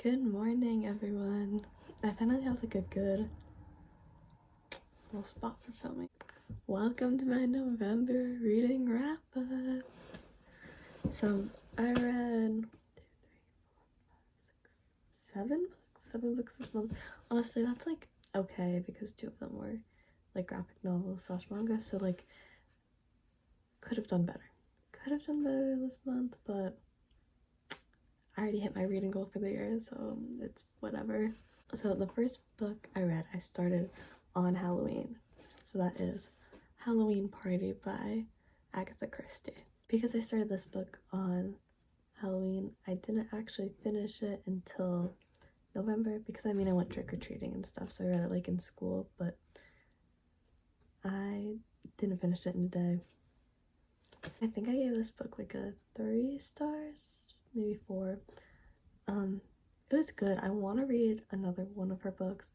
Good morning, everyone. I finally have like a good little spot for filming. Welcome to my November reading wrap up. So I read 7 books this month. Honestly, that's like okay because 2 of them were like graphic novels / manga. So like could have done better. Could have done better this month, but I already hit my reading goal for the year, so it's whatever. So the first book I read, I started on Halloween. So that is Halloween Party by Agatha Christie. Because I started this book on Halloween, I didn't actually finish it until November because I went trick-or-treating and stuff, so I read it like in school, but I didn't finish it in a day. I think I gave this book like a 3 stars, maybe 4. It was good. I want to read another one of her books,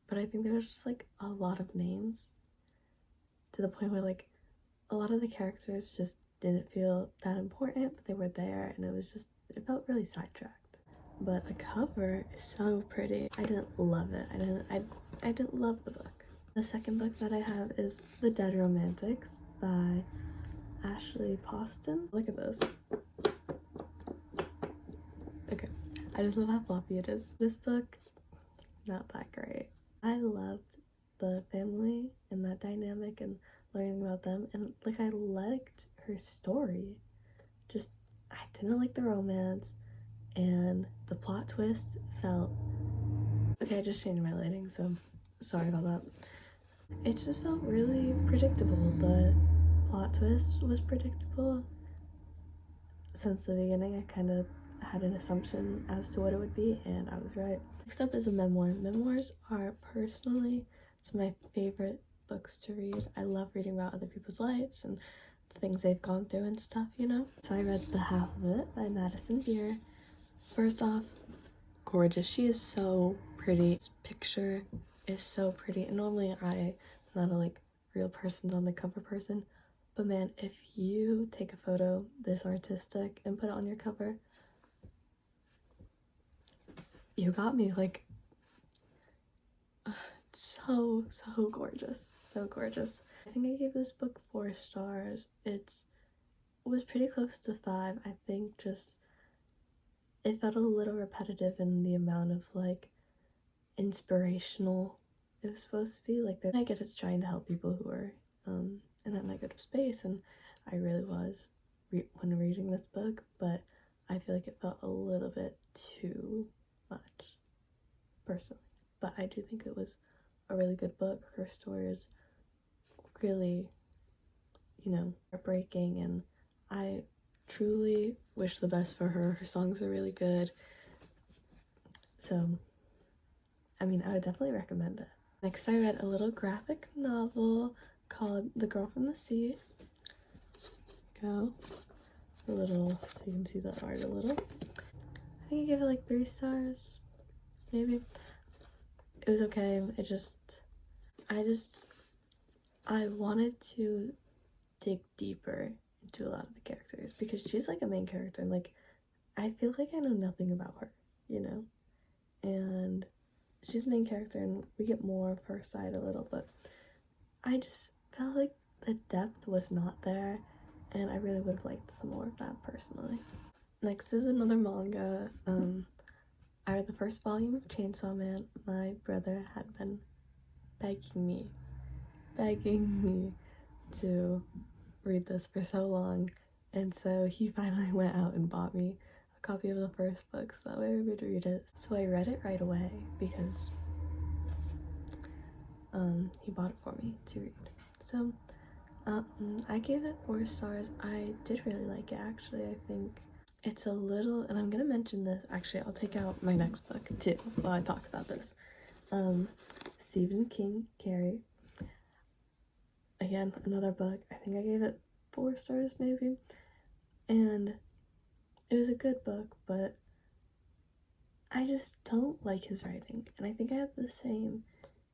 but I think there was just like a lot of names to the point where like a lot of the characters just didn't feel that important, but they were there, and it felt really sidetracked. But the cover is so pretty. I didn't love it. I didn't love the book. The second book that I have is The Dead Romantics by Ashley Poston. Look at this. Okay, I just love how fluffy it is. This book, not that great. I loved the family and that dynamic and learning about them, and like I liked her story. Just I didn't like the romance, and the plot twist felt okay. I just changed my lighting, so sorry about that. It just felt really predictable. The plot twist was predictable. Since the beginning, I kind of had an assumption as to what it would be, and I was right. Next up is a memoir. Memoirs are personally some of my favorite books to read. I love reading about other people's lives and the things they've gone through and stuff, you know? So I read The Half of It by Madison Beer. First off, gorgeous. She is so pretty. This picture is so pretty. And normally I'm not a like real person's on the cover person, but man, if you take a photo this artistic and put it on your cover, you got me. Like, so gorgeous. So gorgeous. I think I gave this book 4 stars. It was pretty close to 5. I think just it felt a little repetitive in the amount of like inspirational it was supposed to be. Like, I get it's trying to help people who are in that negative space, and I really was when reading this book, but I feel like it felt a little bit too much personally. But I do think it was a really good book. Her story is really, heartbreaking, and I truly wish the best for her. Her songs are really good. So, I would definitely recommend it. Next, I read a little graphic novel called The Girl from the Sea. Go. A little, so you can see the art a little. I think I gave it like 3 stars, maybe. It was okay. I wanted to dig deeper into a lot of the characters because she's like a main character, and like I feel like I know nothing about her, and she's the main character and we get more of her side a little, but I just felt like the depth was not there, and I really would have liked some more of that personally. Next is another manga. I read the first volume of Chainsaw Man. My brother had been begging me to read this for so long, and so he finally went out and bought me a copy of the first book so that way I would read it. So I read it right away because he bought it for me to read. So I gave it 4 stars. I did really like it, actually. I think it's a little, and I'm gonna mention this, actually I'll take out my next book too while I talk about this. Stephen King, Carrie. Again, another book. I think I gave it 4 stars maybe, and it was a good book, but I just don't like his writing, and I think I have the same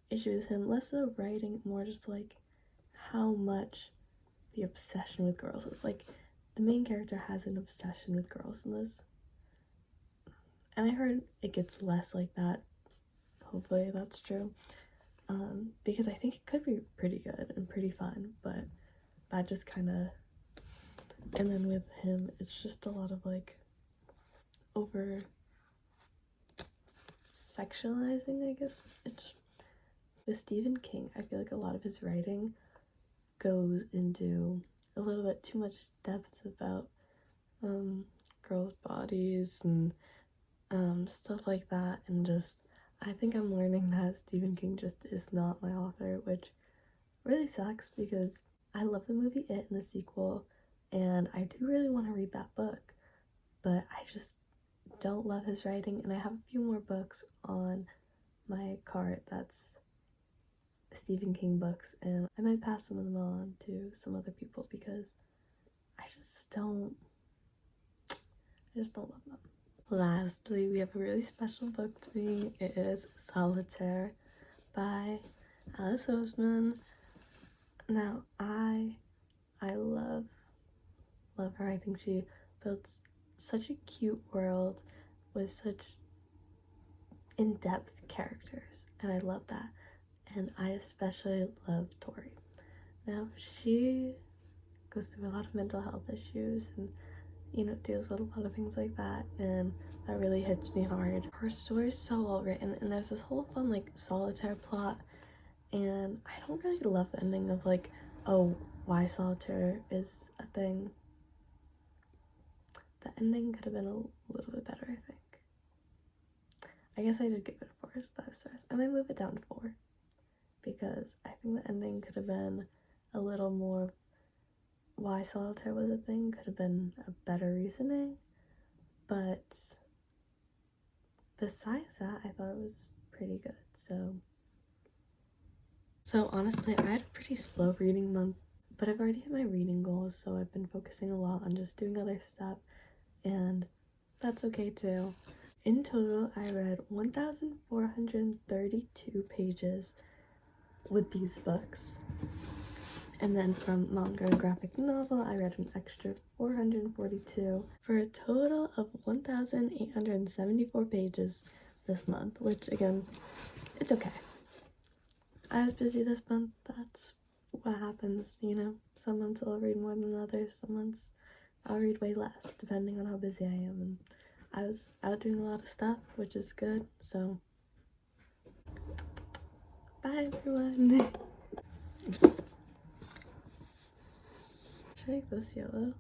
issue as him. Less the writing, more just like how much the obsession with girls is. Like, the main character has an obsession with girls in this, And I heard it gets less like that. Hopefully that's true. Because I think it could be pretty good and pretty fun, but that just kind of, and then with him, it's just a lot of like over sexualizing, I guess. It's with Stephen King, I feel like a lot of his writing goes into a little bit too much depth about girls' bodies and stuff like that, and just I think I'm learning that Stephen King just is not my author, which really sucks because I love the movie It and the sequel, and I do really want to read that book, but I just don't love his writing, and I have a few more books on my cart that's Stephen King books, and I might pass some of them on to some other people because I just don't love them. Lastly, we have a really special book to me. It is Solitaire by Alice Oseman. Now, I love her. I think she builds such a cute world with such in-depth characters, and I love that. And I especially love Tori. Now, she goes through a lot of mental health issues and, you know, deals with a lot of things like that, and that really hits me hard. Her story is so well written, and there's this whole fun, like, solitaire plot, and I don't really love the ending of, like, oh, why solitaire is a thing. The ending could have been a little bit better, I think. I guess I did give it a 4 stars. I might move it down to 4 because I think the ending could have been a little more why solitaire was a thing, could have been a better reasoning, but besides that, I thought it was pretty good. So honestly, I had a pretty slow reading month, but I've already hit my reading goals, so I've been focusing a lot on just doing other stuff, and that's okay too. In total, I read 1,432 pages with these books. And then from manga and graphic novel, I read an extra 442 for a total of 1,874 pages this month, which again, it's okay. I was busy this month, that's what happens, you know. Some months I'll read more than others, some months I'll read way less, depending on how busy I am. And I was out doing a lot of stuff, which is good, so bye everyone. Should I make this yellow?